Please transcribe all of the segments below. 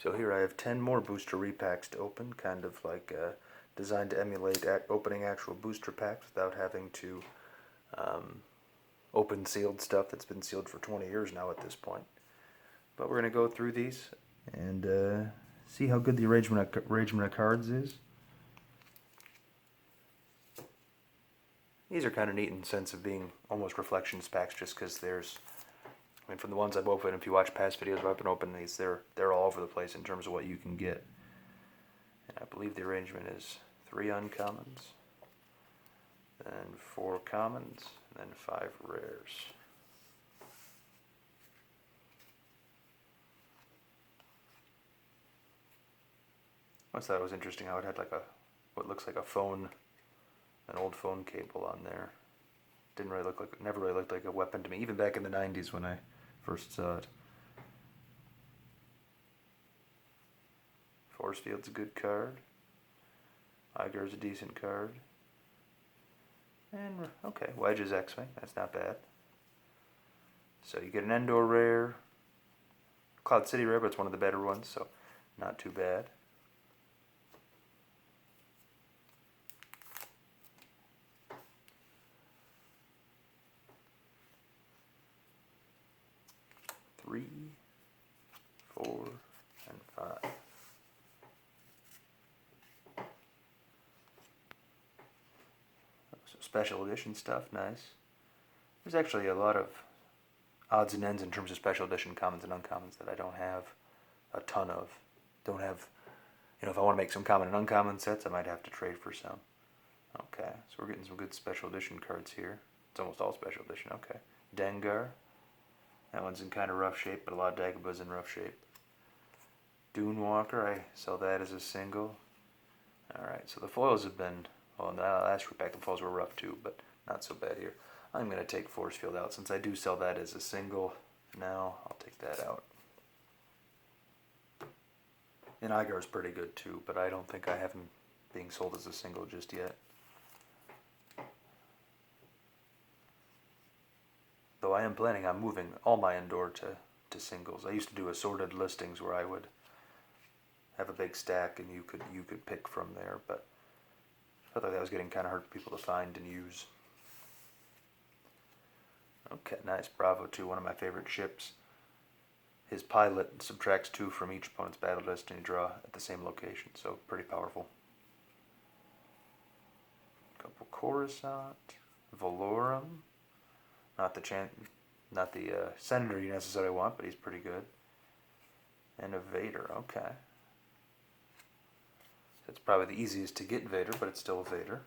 So here I have 10 more booster repacks to open, kind of like designed to emulate opening actual booster packs without having to open sealed stuff that's been sealed for 20 years now at this point. But we're going to go through these and see how good the arrangement of cards is. These are kind of neat in the sense of being almost reflections packs, just because there's, I mean, from the ones I've opened, if you watch past videos where I've been opening these, they're all over the place in terms of what you can get. And I believe the arrangement is 3 uncommons, then 4 commons, and then 5 rares. I always thought it was interesting how it had like what looks like a phone, an old phone cable on there. Didn't really look like, never really looked like a weapon to me, even back in the 90s when I first saw it. Force Field's a good card. Igar's a decent card. And, okay, Wedge is X-Wing, that's not bad. So you get an Endor rare, Cloud City rare, but it's one of the better ones, so not too bad. Three, 4, and 5. So special edition stuff, nice. There's actually a lot of odds and ends in terms of special edition commons and uncommons that I don't have a ton of. Don't have, if I want to make some common and uncommon sets, I might have to trade for some. Okay, so we're getting some good special edition cards here. It's almost all special edition, okay. Dengar. That one's in kind of rough shape, but a lot of Dagobah's in rough shape. Dunewalker, I sell that as a single. Alright, so the foils have been, well, in the last repack the foils were rough too, but not so bad here. I'm going to take Force Field out. Since I do sell that as a single now, I'll take that out. And Igar's pretty good too, but I don't think I have him being sold as a single just yet. Though I am planning on moving all my Endor to singles. I used to do assorted listings where I would have a big stack and you could pick from there, but I thought that was getting kind of hard for people to find and use. Okay, nice. Bravo 2, one of my favorite ships. His pilot subtracts 2 from each opponent's battle list and you draw at the same location, so pretty powerful. Couple Coruscant, Valorum. Not the senator you necessarily want, but he's pretty good. And a Vader, okay. It's probably the easiest to get Vader, but it's still a Vader.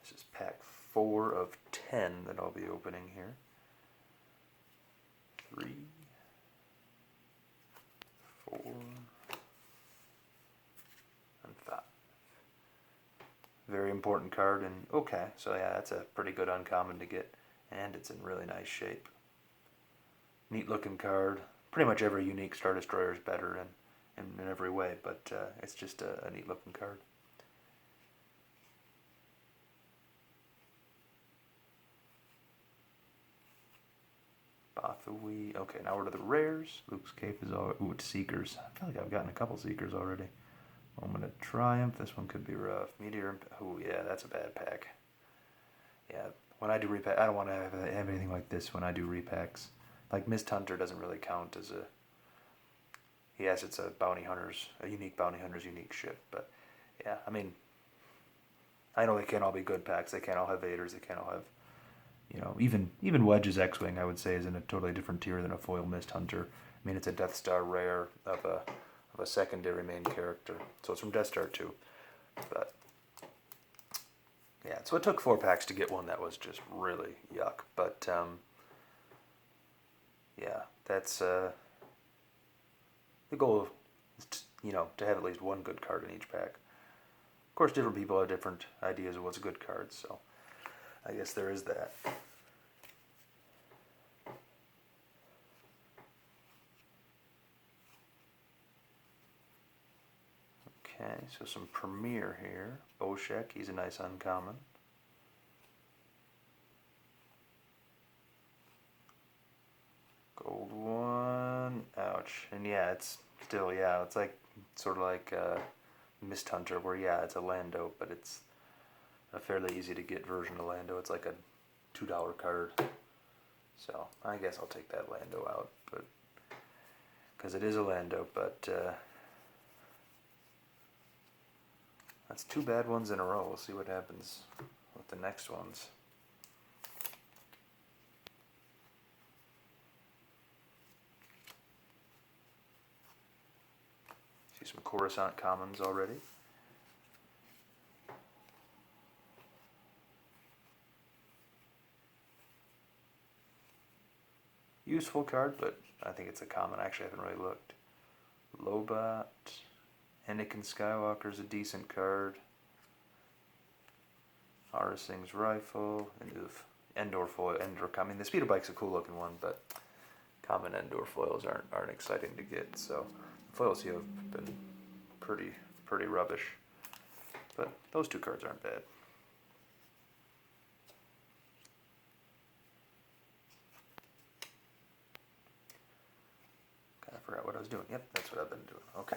This is pack 4 of 10 that I'll be opening here. 3, 4, and 5. Very important card, and okay, so yeah, that's a pretty good uncommon to get, and it's in really nice shape. Neat looking card. Pretty much every unique Star Destroyer is better in every way, but it's just a neat looking card. Bothawi. Okay, now we're to the rares. Luke's Cape is all. Ooh, it's Seekers. I feel like I've gotten a couple Seekers already. Moment of Triumph. This one could be rough. Meteor. Oh yeah, that's a bad pack. Yeah, when I do repack, I don't want to have anything like this when I do repacks. Like Mist Hunter doesn't really count as a. Yes, it's a bounty hunter's, a unique bounty hunter's unique ship. But yeah, I mean, I know they can't all be good packs. They can't all have Vaders. They can't all have, even Wedge's X-Wing, I would say, is in a totally different tier than a foil Mist Hunter. I mean, it's a Death Star rare of a secondary main character, so it's from Death Star 2. But yeah, so it took 4 packs to get one that was just really yuck. But yeah, that's the goal is to have at least one good card in each pack. Of course, different people have different ideas of what's a good card, so I guess there is that. Okay, so some Premier here. Boshek, he's a nice uncommon. Gold one, much. And yeah, it's still, yeah, it's like, sort of like Mist Hunter, where yeah, it's a Lando, but it's a fairly easy to get version of Lando. It's like a $2 card. So I guess I'll take that Lando out, but because it is a Lando, but that's 2 bad ones in a row. We'll see what happens with the next ones. See some Coruscant commons already. Useful card, but I think it's a common. Actually, I haven't really looked. Lobot, Anakin Skywalker's a decent card. Arising's Rifle, and oof, Endor foil. I mean, the Speeder Bike's a cool looking one, but common Endor foils aren't exciting to get. So foils here have been pretty rubbish. But those 2 cards aren't bad. Kind of forgot what I was doing. Yep, that's what I've been doing. Okay.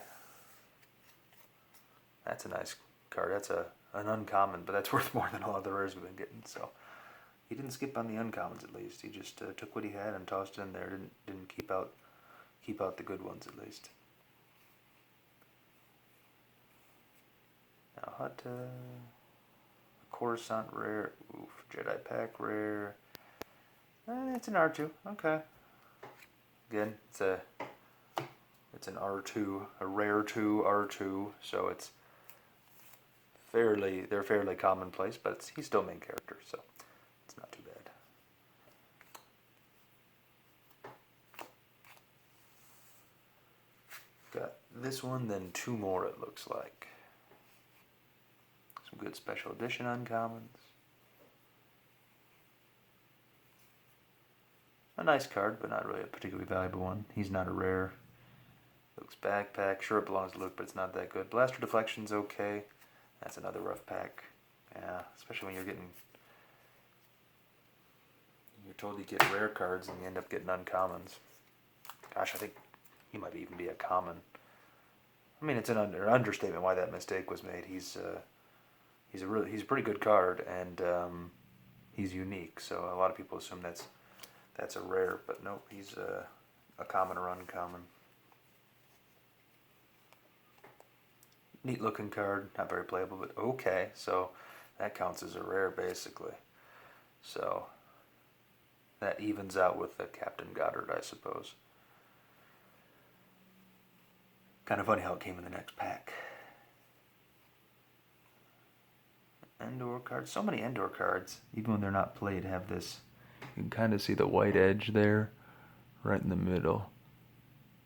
That's a nice card. That's an uncommon, but that's worth more than all the rares we've been getting. So he didn't skip on the uncommons at least. He just took what he had and tossed it in there. Didn't keep out the good ones at least. Now Hutta, Coruscant rare, oof, Jedi Pack rare. It's an R2. Okay. Again, it's an R2, a rare 2 R2, so they're fairly commonplace, but he's still main character, so it's not too bad. Got this one, then 2 more it looks like. Some good special edition uncommons. A nice card, but not really a particularly valuable one. He's not a rare. Luke's backpack, sure it belongs to Luke, but it's not that good. Blaster Deflection's okay. That's another rough pack. Yeah, especially when you're told you get rare cards and you end up getting uncommons. Gosh, I think he might even be a common. I mean, it's an understatement why that mistake was made. He's a pretty good card, and he's unique. So a lot of people assume that's a rare, but nope, he's a common or uncommon. Neat looking card, not very playable, but okay. So that counts as a rare basically. So that evens out with the Captain Goddard, I suppose. Kind of funny how it came in the next pack. Endor cards. So many Endor cards, even when they're not played, have this. You can kind of see the white edge there, right in the middle.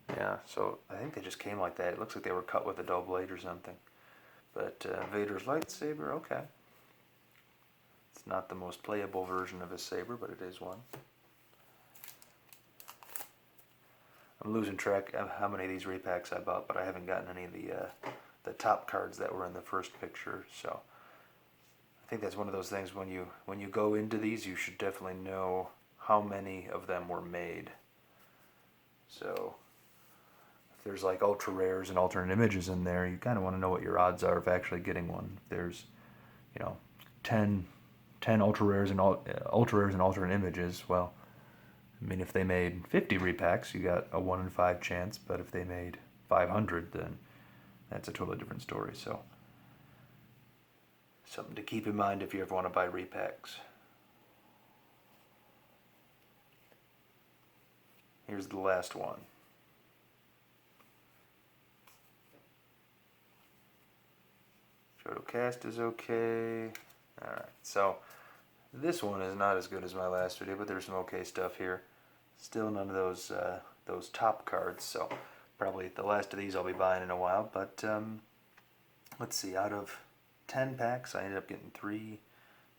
Yeah, so I think they just came like that. It looks like they were cut with a dull blade or something. But Vader's lightsaber, okay. It's not the most playable version of his saber, but it is one. I'm losing track of how many of these repacks I bought, but I haven't gotten any of the top cards that were in the first picture. So I think that's one of those things when you go into these, you should definitely know how many of them were made. So if there's like ultra rares and alternate images in there, you kind of want to know what your odds are of actually getting one. If there's, 10 ultra rares and alternate images, well, I mean, if they made 50 repacks, you got a 1 in 5 chance, but if they made 500, then that's a totally different story. So something to keep in mind if you ever want to buy repacks. Here's the last one. Photocast is okay. Alright, so this one is not as good as my last video, but there's some okay stuff here. Still none of those top cards, so probably the last of these I'll be buying in a while. But let's see, out of 10 packs, I ended up getting 3,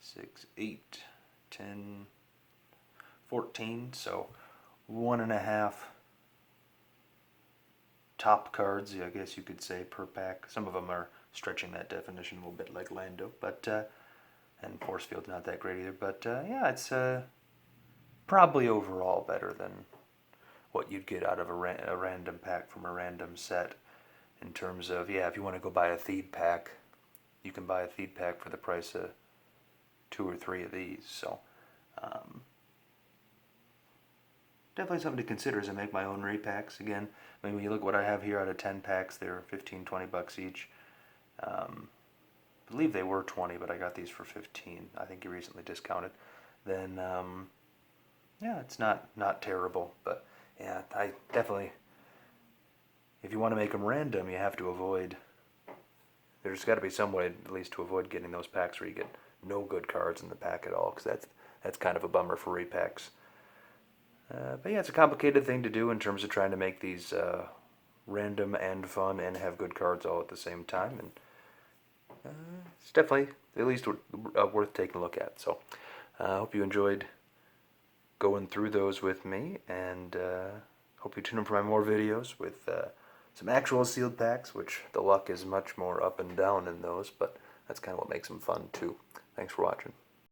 6, 8, 10, 14, so 1.5 top cards, I guess you could say, per pack. Some of them are stretching that definition a little bit, like Lando, but and Force Field's not that great either. But yeah, it's probably overall better than what you'd get out of a random pack from a random set. In terms of, yeah, if you want to go buy a Theed pack, you can buy a Theed pack for the price of 2 or 3 of these. So definitely something to consider as I make my own repacks. Again, I mean, when you look at what I have here, out of 10 packs, they're 15, 20 bucks each. I believe they were 20, but I got these for 15. I think you recently discounted. Then, yeah, it's not terrible. But yeah, I definitely, if you want to make them random, you have to avoid, there's got to be some way at least to avoid getting those packs where you get no good cards in the pack at all, because that's kind of a bummer for repacks. But yeah, it's a complicated thing to do in terms of trying to make these random and fun and have good cards all at the same time. And it's definitely at least worth taking a look at. So I hope you enjoyed going through those with me, and hope you tune in for my more videos with some actual sealed packs, which the luck is much more up and down in those, but that's kind of what makes them fun too. Thanks for watching.